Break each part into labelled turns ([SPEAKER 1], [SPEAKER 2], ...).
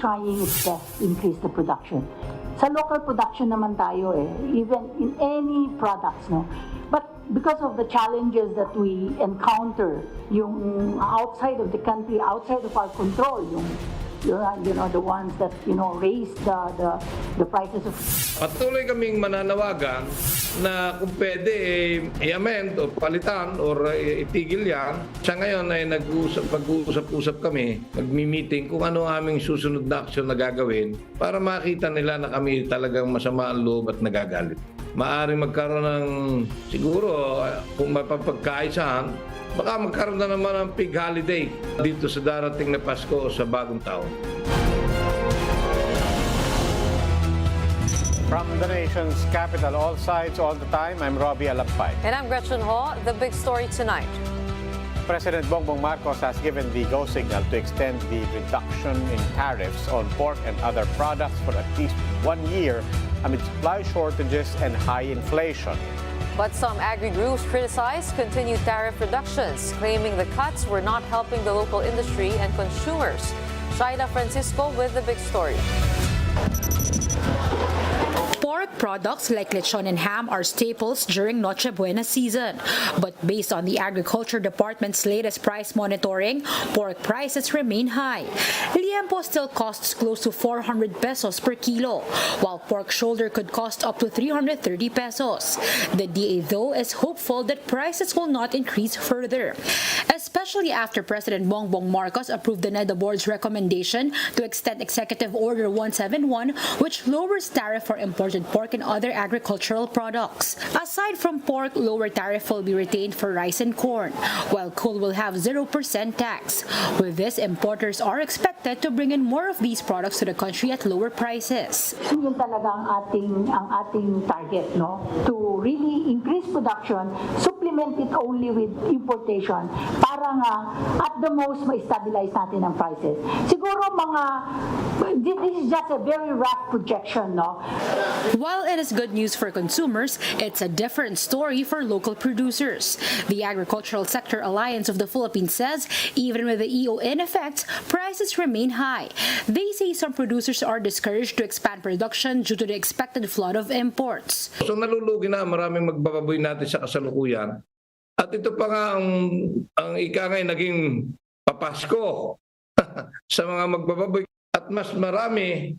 [SPEAKER 1] trying its best to increase the production. Sa local production naman tayo even in any products, no? But because of the challenges that we encounter, yung outside of the country, outside of our control, the ones that raise the prices of.
[SPEAKER 2] Patuloy kaming mananawagan na kung pwede i-amend o palitan or itigil yan. Sa ngayon ay mag-uusap-usap kami, magmi-meeting kung ano aming susunod na aksyon na gagawin para makita nila na kami talagang masama ang loob at nagagalit. Maaring magkaroon ng siguro kung mapapagkaisahan, baka magkaroon na naman ng pig holiday dito sa darating na Pasko o sa bagong taon.
[SPEAKER 3] From the nation's capital, all sides, all the time, I'm Robbie Alampay.
[SPEAKER 4] And I'm Gretchen Ho. The big story tonight.
[SPEAKER 3] President Bongbong Marcos has given the go signal to extend the reduction in tariffs on pork and other products for at least 1 year amid supply shortages and high inflation.
[SPEAKER 4] But some agri groups criticize continued tariff reductions, claiming the cuts were not helping the local industry and consumers. Shaila Francisco with the big story.
[SPEAKER 5] Pork products like lechon and ham are staples during Noche Buena season. But based on the Agriculture Department's latest price monitoring, pork prices remain high. Liempo still costs close to 400 pesos per kilo, while pork shoulder could cost up to 330 pesos. The DA, though, is hopeful that prices will not increase further, especially after President Bongbong Marcos approved the NEDA Board's recommendation to extend Executive Order 171, which lowers tariff for imported pork and other agricultural products. Aside from pork, lower tariff will be retained for rice and corn, while coal will have 0% tax. With this, importers are expected to bring in more of these products to the country at lower prices.
[SPEAKER 1] Yun talaga ang ating target, no? To really increase production, supplement it only with importation para nga at the most ma-stabilize natin ang prices. Siguro this is just a very rough projection, no?
[SPEAKER 5] While it is good news for consumers, it's a different story for local producers. The Agricultural Sector Alliance of the Philippines says even with the EO in effect, prices remain high. They say some producers are discouraged to expand production due to the expected flood of imports.
[SPEAKER 2] So nalulugi na maraming magbababoy natin sa kasalukuyan. At ito pa nga ang ikangay naging papasko sa mga magbababoy. At mas marami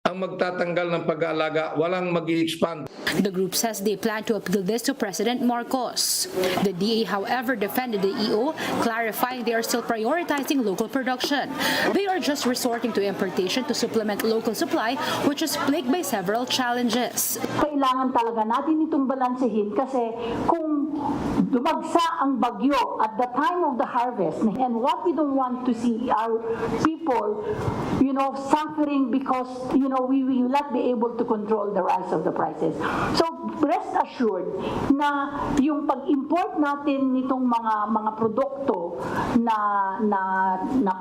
[SPEAKER 2] ang magtatanggal ng pag-aalaga, walang mag-i-expand.
[SPEAKER 5] The group says they plan to appeal this to President Marcos. The DA, however, defended the EO, clarifying they are still prioritizing local production. They are just resorting to importation to supplement local supply, which is plagued by several challenges.
[SPEAKER 1] Kailangan talaga natin itong balansehin kasi kung dumagsa ang bagyo at the time of the harvest, and what we don't want to see our people, suffering because, we will not be able to control the rise of the prices. So rest assured na yung pag-import natin nitong mga produkto na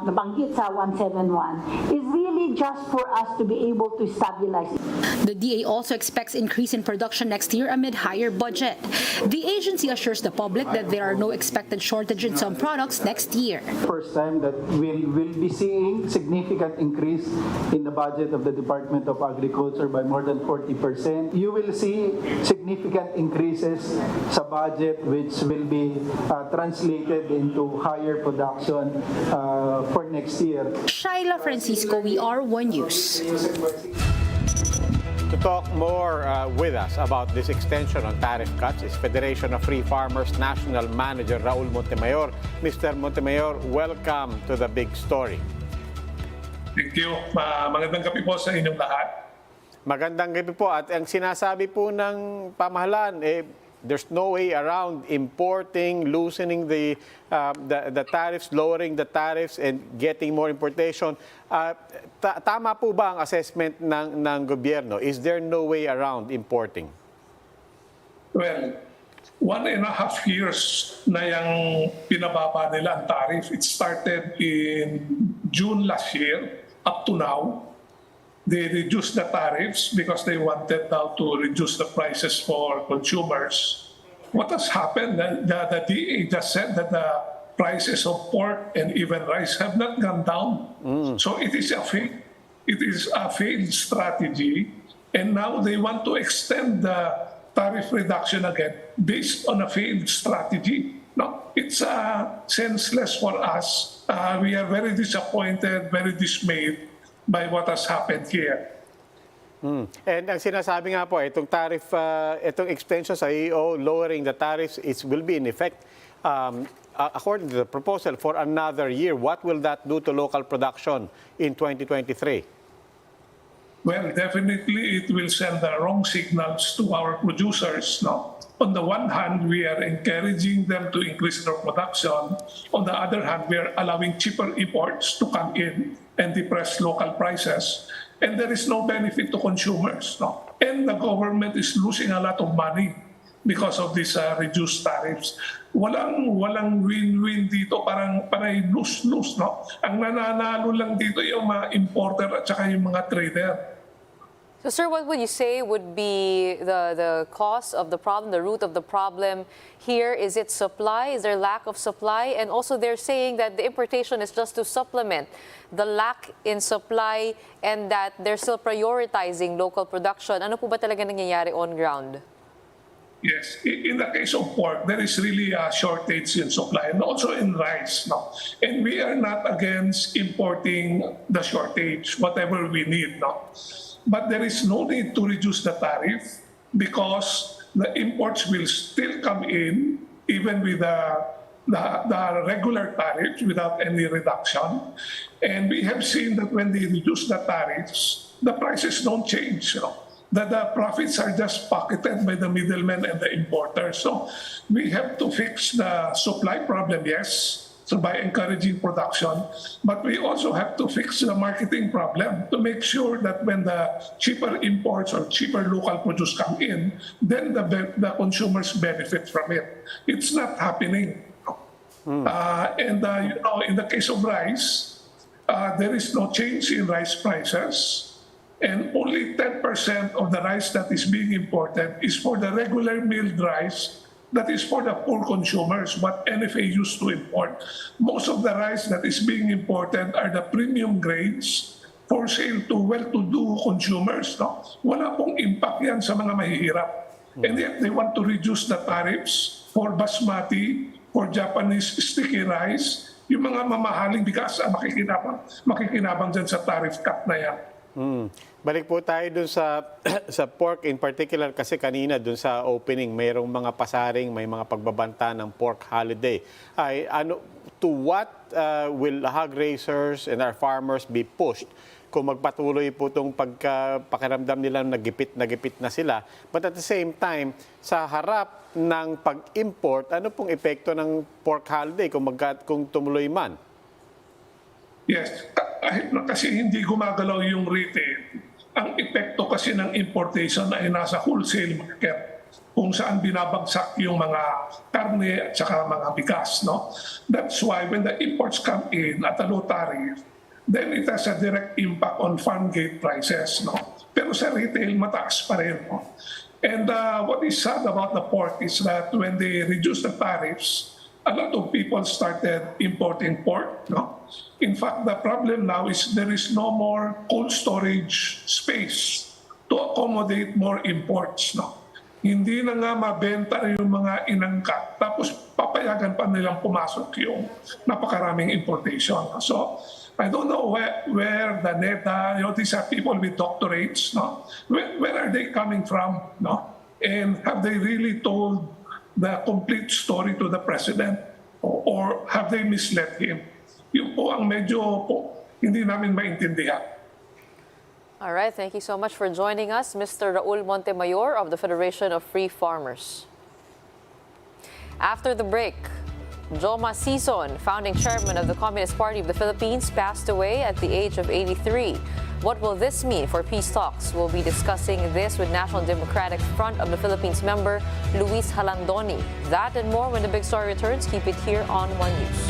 [SPEAKER 1] nabanggit sa 171 is really just for us to be able to stabilize.
[SPEAKER 5] The DA also expects increase in production next year amid higher budget. The agency assures the public that there are no expected shortage in some products next year.
[SPEAKER 6] First time that we'll be seeing significant increase in the budget of the Department of Agriculture by more than 40%. You will see significant increases sa budget which will be translated into higher production for next year.
[SPEAKER 5] Shaila Francisco, we are One News.
[SPEAKER 3] To talk more with us about this extension on tariff cuts is Federation of Free Farmers National Manager Raul Montemayor. Mr. Montemayor, welcome to the big story.
[SPEAKER 7] Thank you. Magandang gabi po sa inyong lahat.
[SPEAKER 3] Magandang gabi po. At ang sinasabi po ng pamahalaan, there's no way around importing, loosening the tariffs, lowering the tariffs, and getting more importation. Tama po ba ang assessment ng gobyerno? Is there no way around importing?
[SPEAKER 7] Well, 1.5 years na yung pinababa nila ang tariff. It started in June last year up to now. They reduced the tariffs because they wanted now to reduce the prices for consumers. What has happened? The DA just said that the prices of pork and even rice have not gone down. So it is a fake. it is a failed strategy, and now they want to extend the tariff reduction again based on a failed strategy. No, it's senseless for us. We are very disappointed, very dismayed by what has happened here.
[SPEAKER 3] And ang sinasabi nga po, itong tariff, itong extension sa EO, lowering the tariffs, will be in effect, according to the proposal, for another year. What will that do to local production in 2023?
[SPEAKER 7] Well, definitely it will send the wrong signals to our producers. No? On the one hand, we are encouraging them to increase their production. On the other hand, we are allowing cheaper imports to come in and depress local prices. And there is no benefit to consumers. No? And the government is losing a lot of money because of these reduced tariffs. Walang win-win dito, parang lose-lose. No? Ang nananalo lang dito yung mga importer at saka yung mga trader.
[SPEAKER 4] So, sir, what would you say would be the cause of the problem, the root of the problem here? Is it supply? Is there lack of supply? And also they're saying that the importation is just to supplement the lack in supply and that they're still prioritizing local production. Ano po ba talaga nangyayari on ground?
[SPEAKER 7] Yes, in the case of pork, there is really a shortage in supply and also in rice. No? And we are not against importing the shortage, whatever we need. No? But there is no need to reduce the tariff because the imports will still come in even with the regular tariffs without any reduction. And we have seen that when they reduce the tariffs, the prices don't change. You know? That the profits are just pocketed by the middlemen and the importers. So we have to fix the supply problem, yes, so by encouraging production, but we also have to fix the marketing problem to make sure that when the cheaper imports or cheaper local produce come in, then the consumers benefit from it. It's not happening. And you know, in the case of rice, there is no change in rice prices. And only 10% of the rice that is being imported is for the regular milled rice that is for the poor consumers, what NFA used to import. Most of the rice that is being imported are the premium grades for sale to well-to-do consumers. No? Wala pong impact yan sa mga mahihirap. And yet they want to reduce the tariffs for basmati, for Japanese sticky rice, yung mga mamahaling bigas ang makikinabang dyan sa tariff cut na yan.
[SPEAKER 3] Balik po tayo dun sa sa pork in particular kasi kanina dun sa opening mayroong mga pasaring, may mga pagbabanta ng pork holiday. To what will hog raisers and our farmers be pushed kung magpatuloy po itong pakiramdam nila nagipit na sila? But at the same time, sa harap ng pag-import, ano pong epekto ng pork holiday kung tumuloy man?
[SPEAKER 7] Yes, kasi hindi gumagalaw yung retail. Ang epekto kasi ng importation ay nasa wholesale market kung saan binabagsak yung mga karne at saka mga bigas. No? That's why when the imports come in at a low tariff, then it has a direct impact on farm gate prices. No? Pero sa retail, mataas pa rin. No? And what is sad about the pork is that when they reduce the tariffs, a lot of people started importing pork. No? In fact, the problem now is there is no more cold storage space to accommodate more imports. No? Hindi na nga mabenta yung mga inangkat, tapos papayagan pa nilang pumasok yung napakaraming importation. So, I don't know where the NETA, these are people with doctorates, no? Where are they coming from? No? And have they really told the complete story to the president or have they misled him? Yun po ang medyo hindi namin maintindihan.
[SPEAKER 4] All right, thank you so much for joining us, Mr. Raul Montemayor of the Federation of Free Farmers. After the break, Maria Sison, founding chairman of the Communist Party of the Philippines, passed away at the age of 83. What will this mean for peace talks? We'll be discussing this with National Democratic Front of the Philippines member Luis Jalandoni. That and more when the big story returns. Keep it here on One News.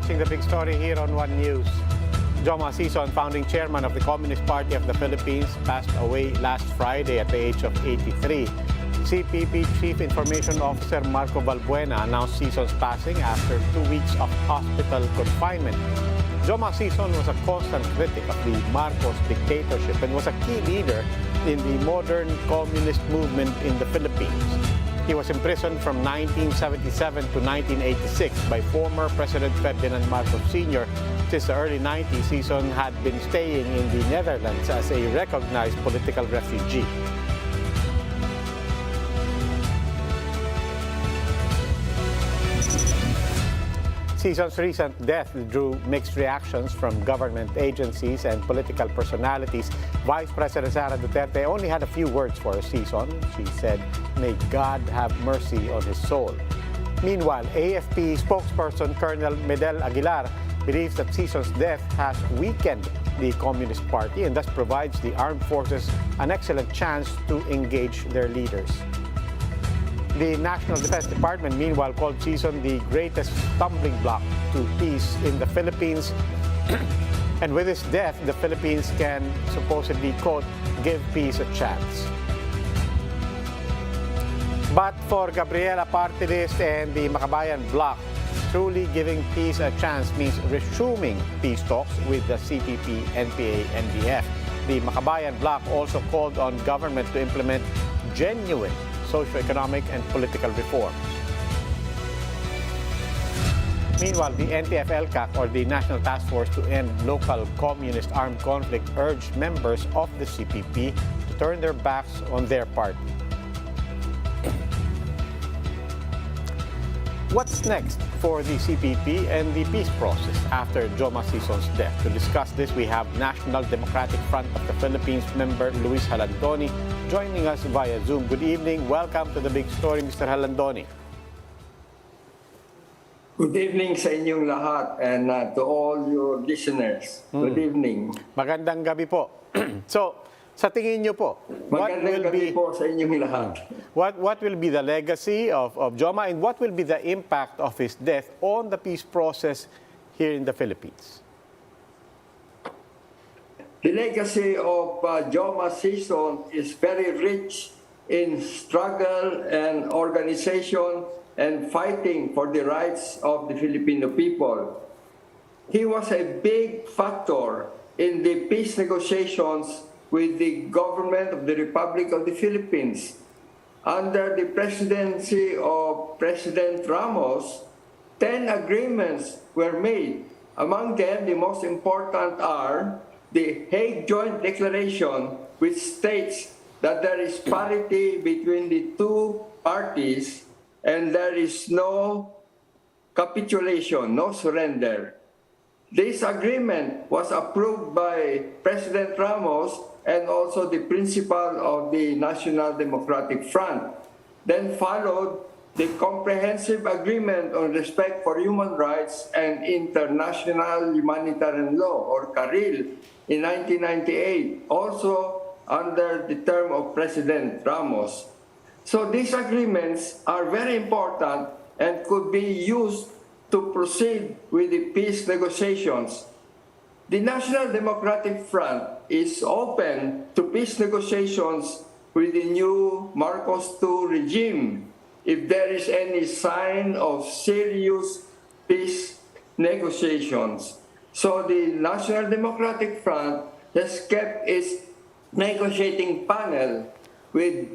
[SPEAKER 3] watching The Big Story here on One News. Maria Sison, founding chairman of the Communist Party of the Philippines, passed away last Friday at the age of 83. CPP Chief Information Officer Marco Balbuena announced Sison's passing after 2 weeks of hospital confinement. Maria Sison was a constant critic of the Marcos dictatorship and was a key leader in the modern communist movement in the Philippines. He was imprisoned from 1977 to 1986 by former President Ferdinand Marcos Sr. Since the early 90s, Sison had been staying in the Netherlands as a recognized political refugee. Sison's recent death drew mixed reactions from government agencies and political personalities. Vice President Sara Duterte only had a few words for Sison. She said, "May God have mercy on his soul." Meanwhile, AFP spokesperson Colonel Medel Aguilar believes that Sison's death has weakened the Communist Party and thus provides the armed forces an excellent chance to engage their leaders. The National Defense Department, meanwhile, called Sison the greatest stumbling block to peace in the Philippines. And with his death, the Philippines can supposedly, quote, give peace a chance. But for Gabriela Party List and the Makabayan Bloc, truly giving peace a chance means resuming peace talks with the CPP, NPA, NDF. The Makabayan Bloc also called on government to implement genuine socio-economic and political reforms. Meanwhile, the NTF-ELCAC, or the National Task Force to End Local Communist Armed Conflict, urged members of the CPP to turn their backs on their party. What's next for the CPP and the peace process after Maria Sison's death? To discuss this, we have National Democratic Front of the Philippines member Luis Jalandoni joining us via Zoom. Good evening. Welcome to The Big Story, Mr. Jalandoni.
[SPEAKER 8] Good evening sa inyong lahat and to all your listeners. Good evening.
[SPEAKER 3] Magandang gabi po. So, sa tingin niyo po,
[SPEAKER 8] Magandang gabi po sa inyong lahat.
[SPEAKER 3] what will be the legacy of Joma and what will be the impact of his death on the peace process here in the Philippines?
[SPEAKER 8] The legacy of Maria Sison is very rich in struggle and organization and fighting for the rights of the Filipino people. He was a big factor in the peace negotiations with the government of the Republic of the Philippines. Under the presidency of President Ramos, 10 agreements were made. Among them, the most important are the Hague Joint Declaration, which states that there is parity between the two parties and there is no capitulation, no surrender. This agreement was approved by President Ramos and also the principal of the National Democratic Front. Then followed the Comprehensive Agreement on Respect for Human Rights and International Humanitarian Law, or CARIL, in 1998, also under the term of President Ramos. So these agreements are very important and could be used to proceed with the peace negotiations. The National Democratic Front is open to peace negotiations with the new Marcos II regime if there is any sign of serious peace negotiations. So the National Democratic Front has kept its negotiating panel with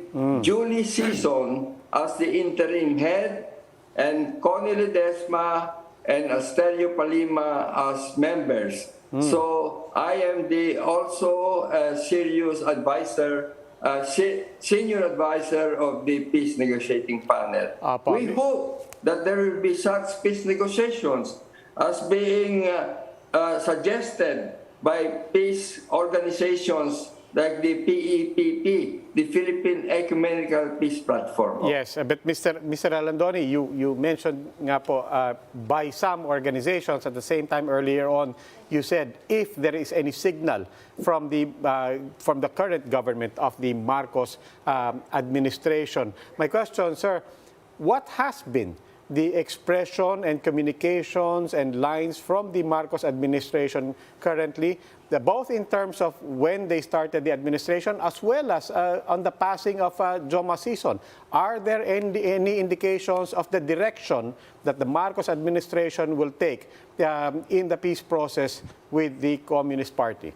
[SPEAKER 8] Julie Sison as the interim head and Connie Ledesma and Asterio Palima as members. So I am also a serious advisor, senior advisor of the peace negotiating panel. We hope that there will be such peace negotiations as being suggested by peace organizations like the PEPP, the Philippine Ecumenical Peace Platform.
[SPEAKER 3] Yes, but Mr. Jalandoni, you mentioned nga po by some organizations at the same time earlier on, you said if there is any signal from the current government of the Marcos administration. My question, sir, what has been the expression and communications and lines from the Marcos administration currently, both in terms of when they started the administration as well as on the passing of Joma Sison. Are there any indications of the direction that the Marcos administration will take in the peace process with the Communist Party?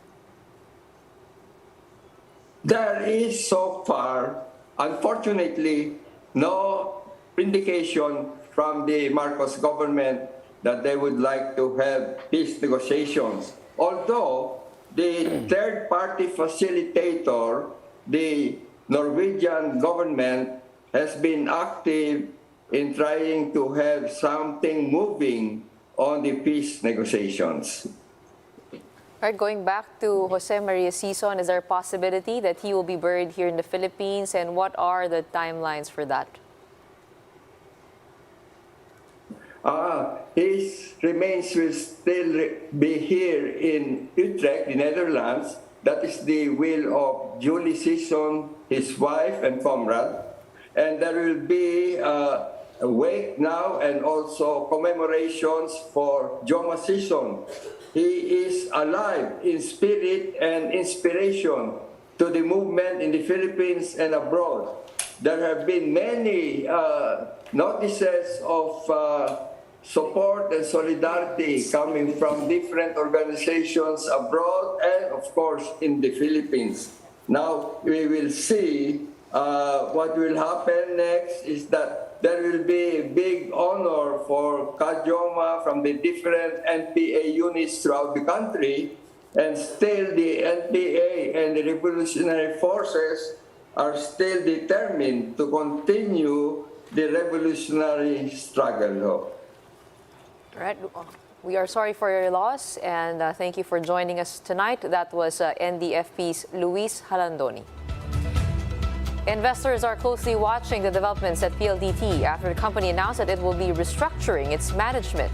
[SPEAKER 8] There is so far, unfortunately, no indication from the Marcos government that they would like to have peace negotiations. Although the third-party facilitator, the Norwegian government, has been active in trying to have something moving on the peace negotiations.
[SPEAKER 4] All right, going back to Jose Maria Sison, is there a possibility that he will be buried here in the Philippines, and what are the timelines for that?
[SPEAKER 8] His remains will still be here in Utrecht, the Netherlands. That is the will of Julie Sison, his wife and comrade. And there will be a wake now and also commemorations for Joma Sison. He is alive in spirit and inspiration to the movement in the Philippines and abroad. There have been many notices of support and solidarity coming from different organizations abroad and, of course, in the Philippines. Now, we will see what will happen next is that there will be a big honor for Kajoma from the different NPA units throughout the country, and still the NPA and the revolutionary forces are still determined to continue the revolutionary struggle.
[SPEAKER 4] All right, we are sorry for your loss, and thank you for joining us tonight. That was NDFP's Luis Jalandoni. Investors are closely watching the developments at PLDT after the company announced that it will be restructuring its management.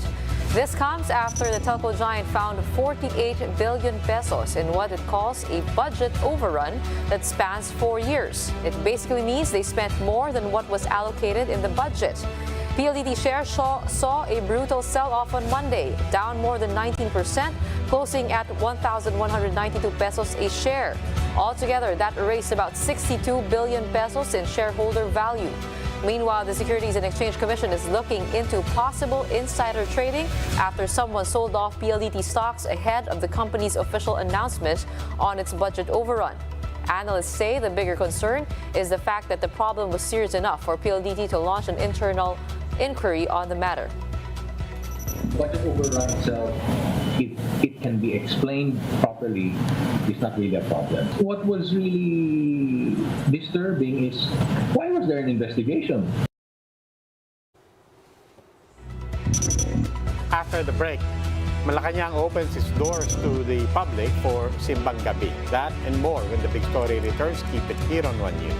[SPEAKER 4] This comes after the telco giant found 48 billion pesos in what it calls a budget overrun that spans 4 years. It basically means they spent more than what was allocated in the budget. PLDT shares saw a brutal sell-off on Monday, down more than 19%, closing at 1,192 pesos a share. Altogether, that erased about 62 billion pesos in shareholder value. Meanwhile, the Securities and Exchange Commission is looking into possible insider trading after someone sold off PLDT stocks ahead of the company's official announcement on its budget overrun. Analysts say the bigger concern is the fact that the problem was serious enough for PLDT to launch an internal inquiry on the matter.
[SPEAKER 9] Budget overrun itself, if it can be explained properly, is not really a problem. What was really disturbing is, why was there an investigation?
[SPEAKER 3] After the break, Malacanang opens its doors to the public for Simbang Gabi. That and more when the big story returns. Keep it here on One News.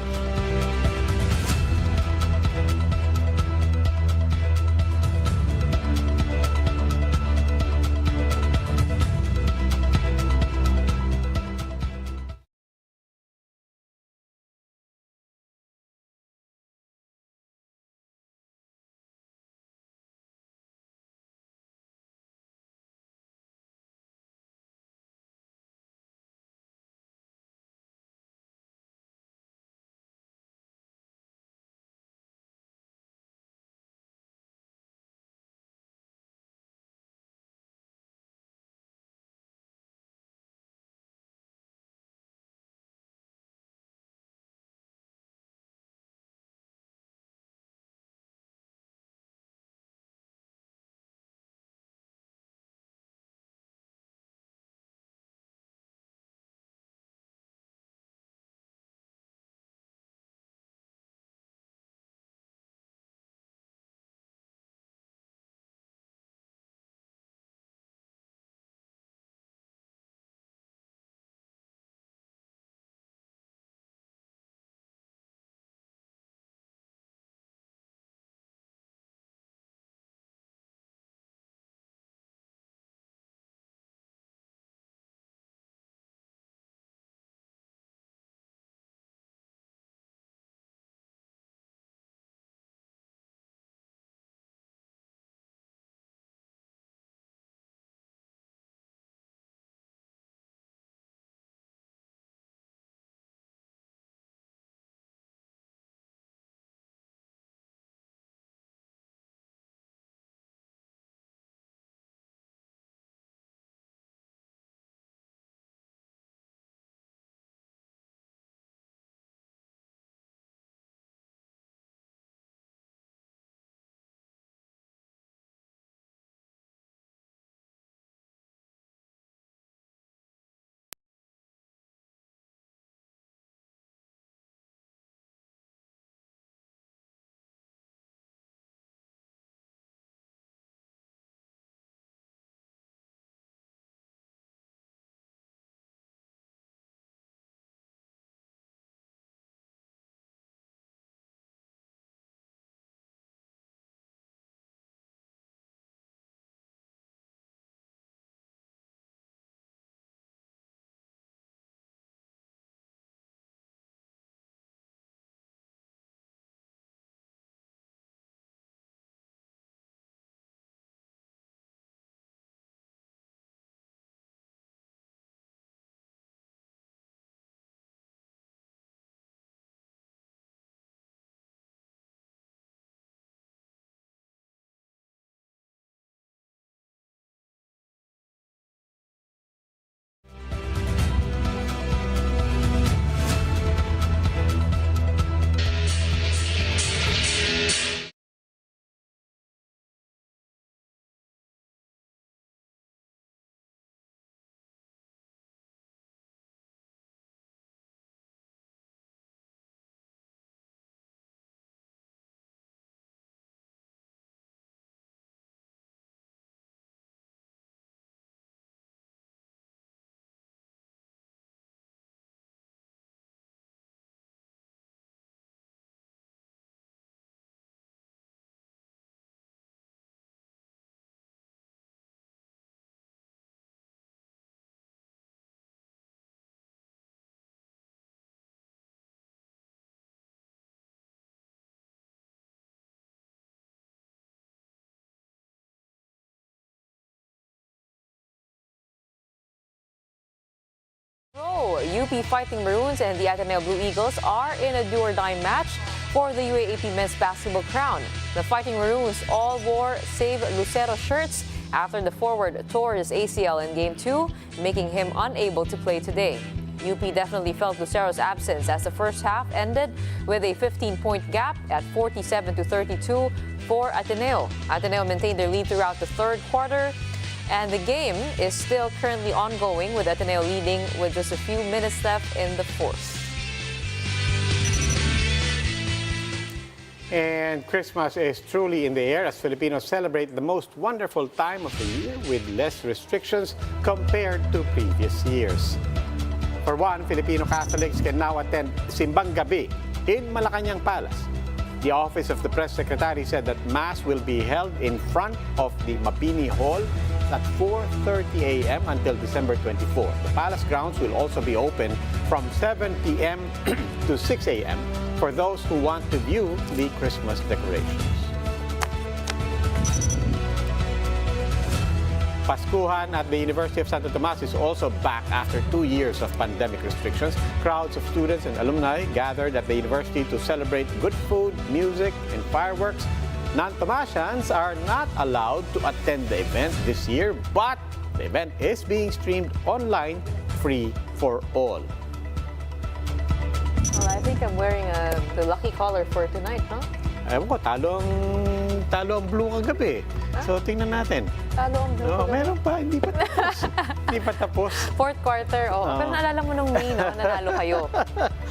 [SPEAKER 4] UP Fighting Maroons and the Ateneo Blue Eagles are in a do-or-die match for the UAAP men's basketball crown. The Fighting Maroons all wore Save Lucero shirts after the forward tore his ACL in Game 2, making him unable to play today. UP definitely felt Lucero's absence as the first half ended with a 15-point gap at 47-32 for Ateneo. Ateneo maintained their lead throughout the third quarter, and the game is still currently ongoing with Ateneo leading with just a few minutes left in the fourth.
[SPEAKER 3] And Christmas is truly in the air as Filipinos celebrate the most wonderful time of the year with less restrictions compared to previous years. For one, Filipino Catholics can now attend Simbang Gabi in Malacanang Palace. The Office of the Press Secretary said that Mass will be held in front of the Mapini Hall at 4:30 a.m. until December 24. The palace grounds will also be open from 7 p.m. to 6 a.m. for those who want to view the Christmas decorations. Paskuhan at the University of Santo Tomas is also back after 2 years of pandemic restrictions. Crowds of students and alumni gathered at the university to celebrate good food, music, and fireworks. Non-Tomasians are not allowed to attend the event this year, but the event is being streamed online, free for all.
[SPEAKER 4] Well, I think I'm wearing the lucky collar for tonight, no?
[SPEAKER 3] Ewan ko, talo ang blue kagabi. So, tingnan natin.
[SPEAKER 4] Talo ang blue kagabi.
[SPEAKER 3] Meron pa, hindi pa tapos. Hindi pa tapos.
[SPEAKER 4] Fourth quarter, Pero naalala mo nung May, no? Nanalo kayo.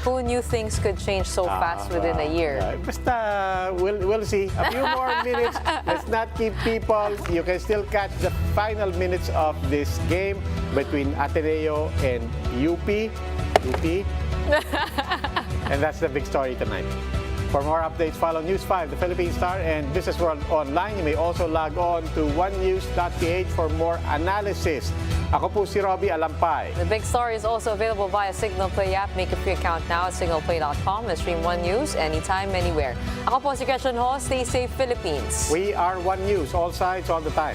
[SPEAKER 4] Who knew things could change so fast within a year?
[SPEAKER 3] Basta, we'll see. A few more minutes. Let's not keep people. You can still catch the final minutes of this game between Ateneo and UP. And that's the big story tonight. For more updates, follow News 5, the Philippine Star, and Business World online. You may also log on to onenews.ph for more analysis. Ako po si Robbie Alampay.
[SPEAKER 4] The big story is also available via Signal Play app. Make a free account now at signalplay.com and stream One News anytime, anywhere. Ako po si Gretchen Ho. Stay safe, Philippines.
[SPEAKER 3] We are One News, all sides, all the time.